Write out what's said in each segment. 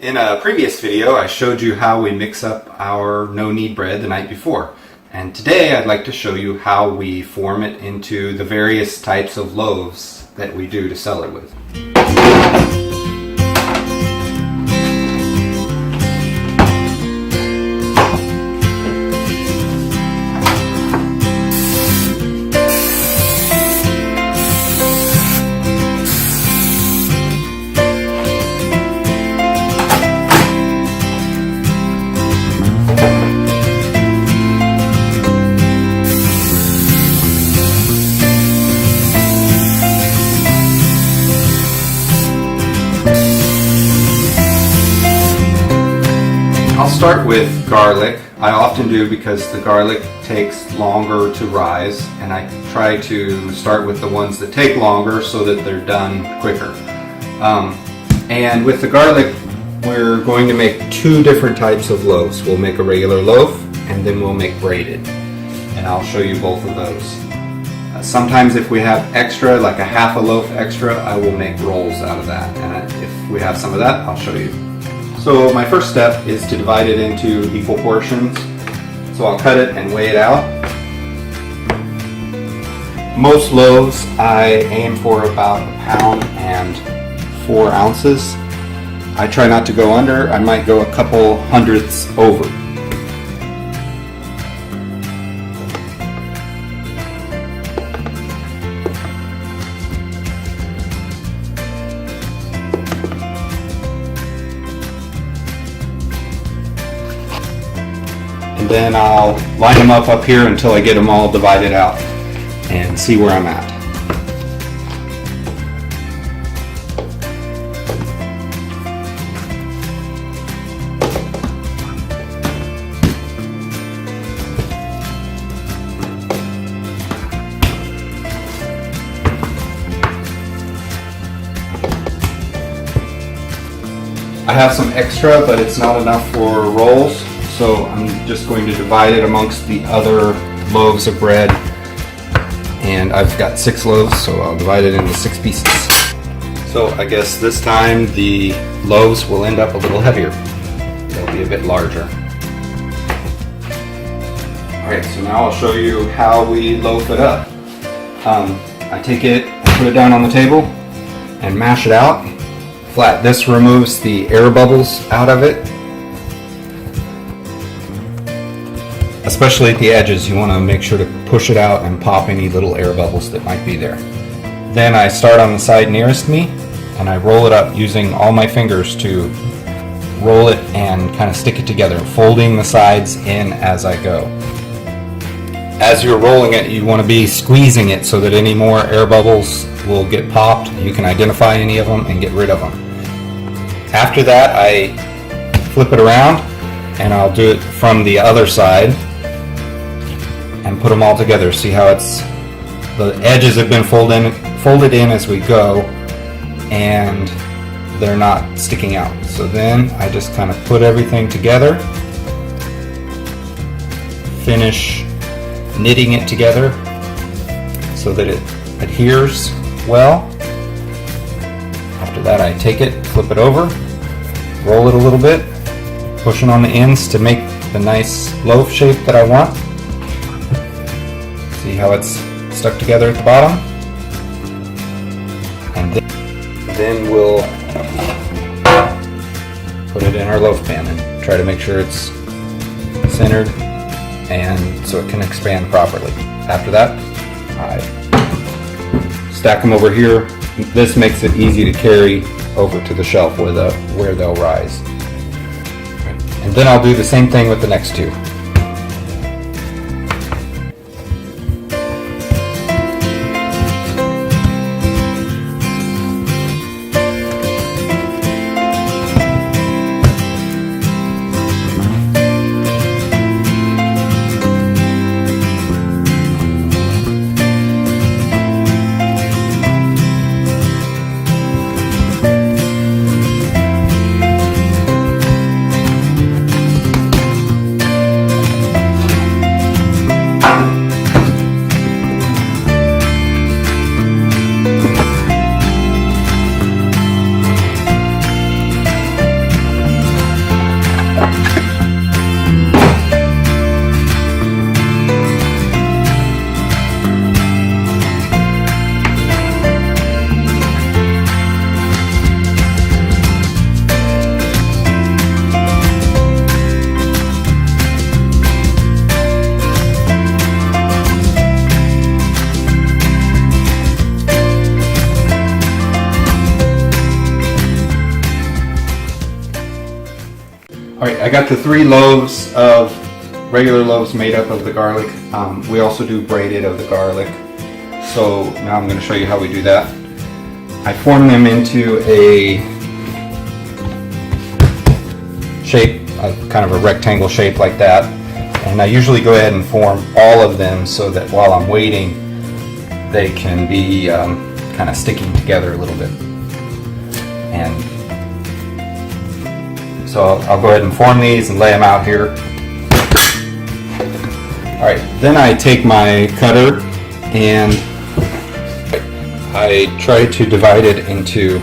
In a previous video, I showed you how we mix up our no-knead bread the night before. And today I'd like to show you how we form it into the various types of loaves that we do to sell it with. I'll start with garlic. I often do because the garlic takes longer to rise, and I try to start with the ones that take longer so that they're done quicker. And with the garlic, we're going to make two different types of loaves. We'll make a regular loaf, and then we'll make braided. And I'll show you both of those. Sometimes if we have extra, like a half a loaf extra, I will make rolls out of that. And if we have some of that, I'll show you. So my first step is to divide it into equal portions. So I'll cut it and weigh it out. Most loaves I aim for about 1 pound and 4 ounces. I try not to go under. I might go a couple hundredths over. And then I'll line them up here until I get them all divided out and see where I'm at. I have some extra, but it's not enough for rolls. So I'm just going to divide it amongst the other loaves of bread. And I've got 6 loaves, so I'll divide it into 6 pieces. So I guess this time the loaves will end up a little heavier. They'll be a bit larger. Alright, so now I'll show you how we loaf it up. I take it and put it down on the table and mash it out flat. This removes the air bubbles out of it. Especially at the edges, you want to make sure to push it out and pop any little air bubbles that might be there. Then I start on the side nearest me and I roll it up using all my fingers to roll it and kind of stick it together, folding the sides in as I go. As you're rolling it, you want to be squeezing it so that any more air bubbles will get popped. You can identify any of them and get rid of them. After that, I flip it around and I'll do it from the other side and put them all together. See how the edges have been folded in as we go, and they're not sticking out. So then I just kind of put everything together, finish knitting it together so that it adheres well. After that I take it, flip it over, roll it a little bit, pushing on the ends to make the nice loaf shape that I want. See how it's stuck together at the bottom? And then we'll put it in our loaf pan and try to make sure it's centered and so it can expand properly. After that, I stack them over here. This makes it easy to carry over to the shelf where they'll rise. And then I'll do the same thing with the next two. I got the 3 loaves of regular loaves made up of the garlic. We also do braided of the garlic. So now I'm going to show you how we do that. I form them into a shape, kind of a rectangle shape like that. And I usually go ahead and form all of them so that while I'm waiting, they can be kind of sticking together a little bit. And so I'll go ahead and form these and lay them out here. Alright, then I take my cutter and I try to divide it into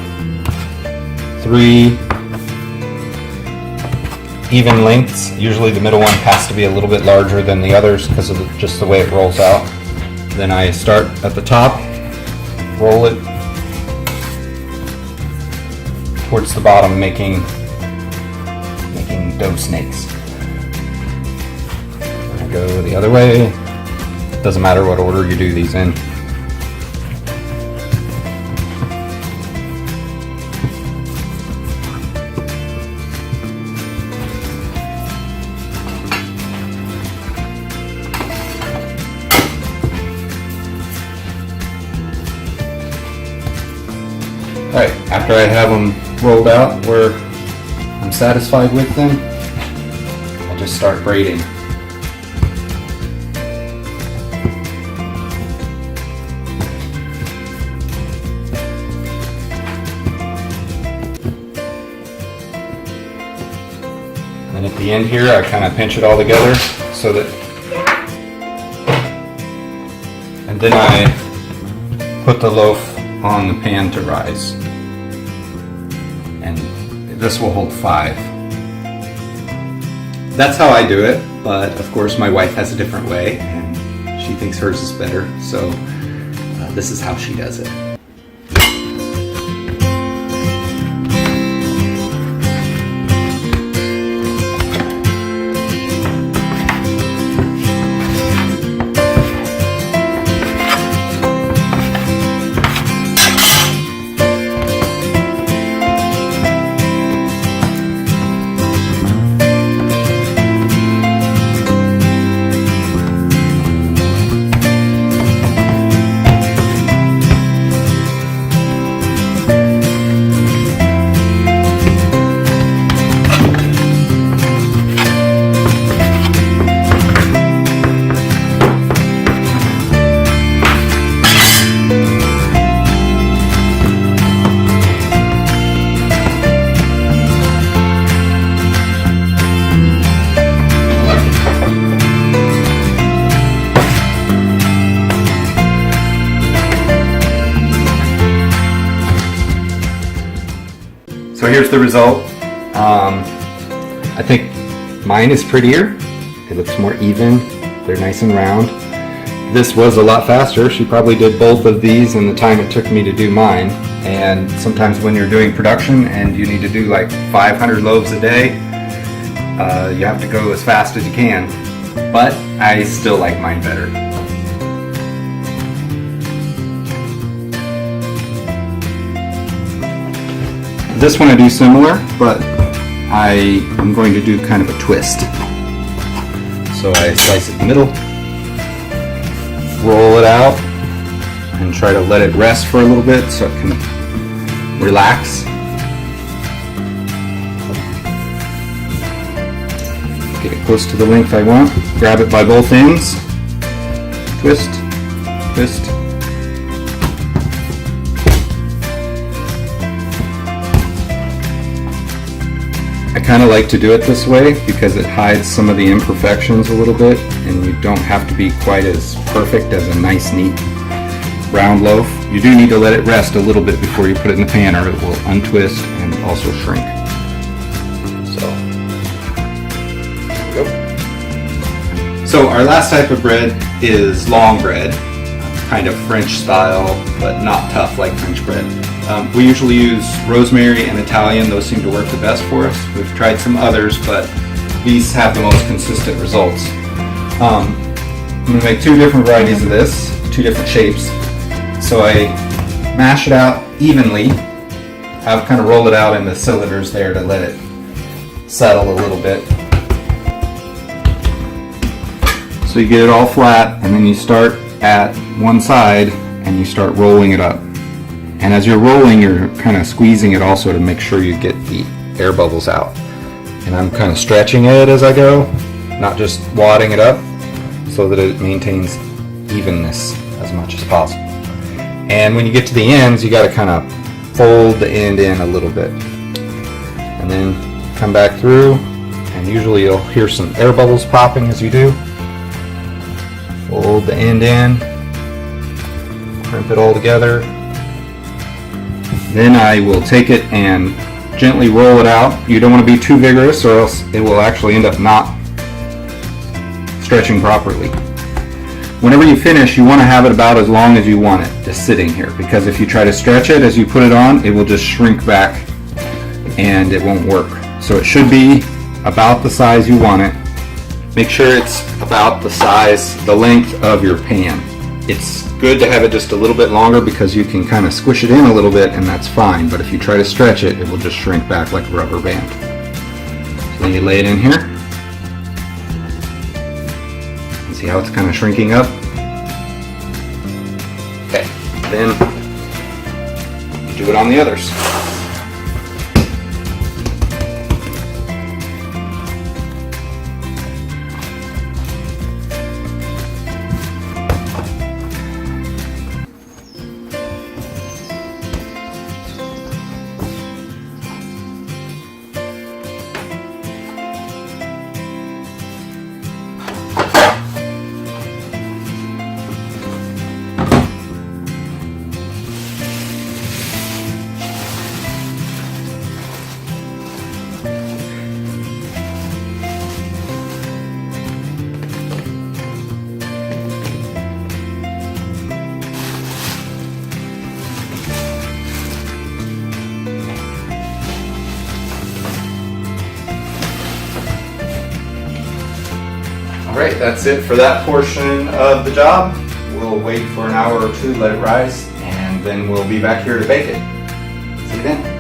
3 even lengths. Usually the middle one has to be a little bit larger than the others because of just the way it rolls out. Then I start at the top, roll it towards the bottom, making dough snakes. I go the other way. Doesn't matter what order you do these in. Alright, after I have them rolled out where I'm satisfied with them, I'll just start braiding. And at the end here, I kind of pinch it all together so that, and then I put the loaf on the pan to rise. And this will hold 5. That's how I do it, but of course my wife has a different way and she thinks hers is better, so this is how she does it. So here's the result. I think mine is prettier. It looks more even. They're nice and round. This was a lot faster. She probably did both of these in the time it took me to do mine. And sometimes when you're doing production and you need to do like 500 loaves a day, you have to go as fast as you can. But I still like mine better. This one I do similar, but I am going to do kind of a twist. So I slice it in the middle, roll it out, and try to let it rest for a little bit so it can relax. Get it close to the length I want. Grab it by both ends, twist, twist. I kind of like to do it this way because it hides some of the imperfections a little bit and you don't have to be quite as perfect as a nice neat round loaf. You do need to let it rest a little bit before you put it in the pan or it will untwist and also shrink. So, there we go. So our last type of bread is long bread, kind of French style but not tough like French bread. We usually use rosemary and Italian. Those seem to work the best for us. We've tried some others, but these have the most consistent results. I'm going to make 2 different varieties of this, 2 different shapes. So I mash it out evenly. I've kind of rolled it out in the cylinders there to let it settle a little bit. So you get it all flat, and then you start at one side and you start rolling it up. And as you're rolling, you're kind of squeezing it also to make sure you get the air bubbles out. And I'm kind of stretching it as I go, not just wadding it up, so that it maintains evenness as much as possible. And when you get to the ends, you got to kind of fold the end in a little bit. And then come back through, and usually you'll hear some air bubbles popping as you do. Fold the end in, crimp it all together. Then I will take it and gently roll it out. You don't want to be too vigorous, or else it will actually end up not stretching properly. Whenever you finish, you want to have it about as long as you want it, just sitting here, because if you try to stretch it as you put it on, it will just shrink back and it won't work. So it should be about the size you want it. Make sure it's about the size, the length of your pan. It's good to have it just a little bit longer because you can kind of squish it in a little bit, and that's fine. But if you try to stretch it, it will just shrink back like a rubber band. So then you lay it in here. And see how it's kind of shrinking up? Okay, then you do it on the others. Alright, that's it for that portion of the job. We'll wait for an hour or two, let it rise, and then we'll be back here to bake it. See you then.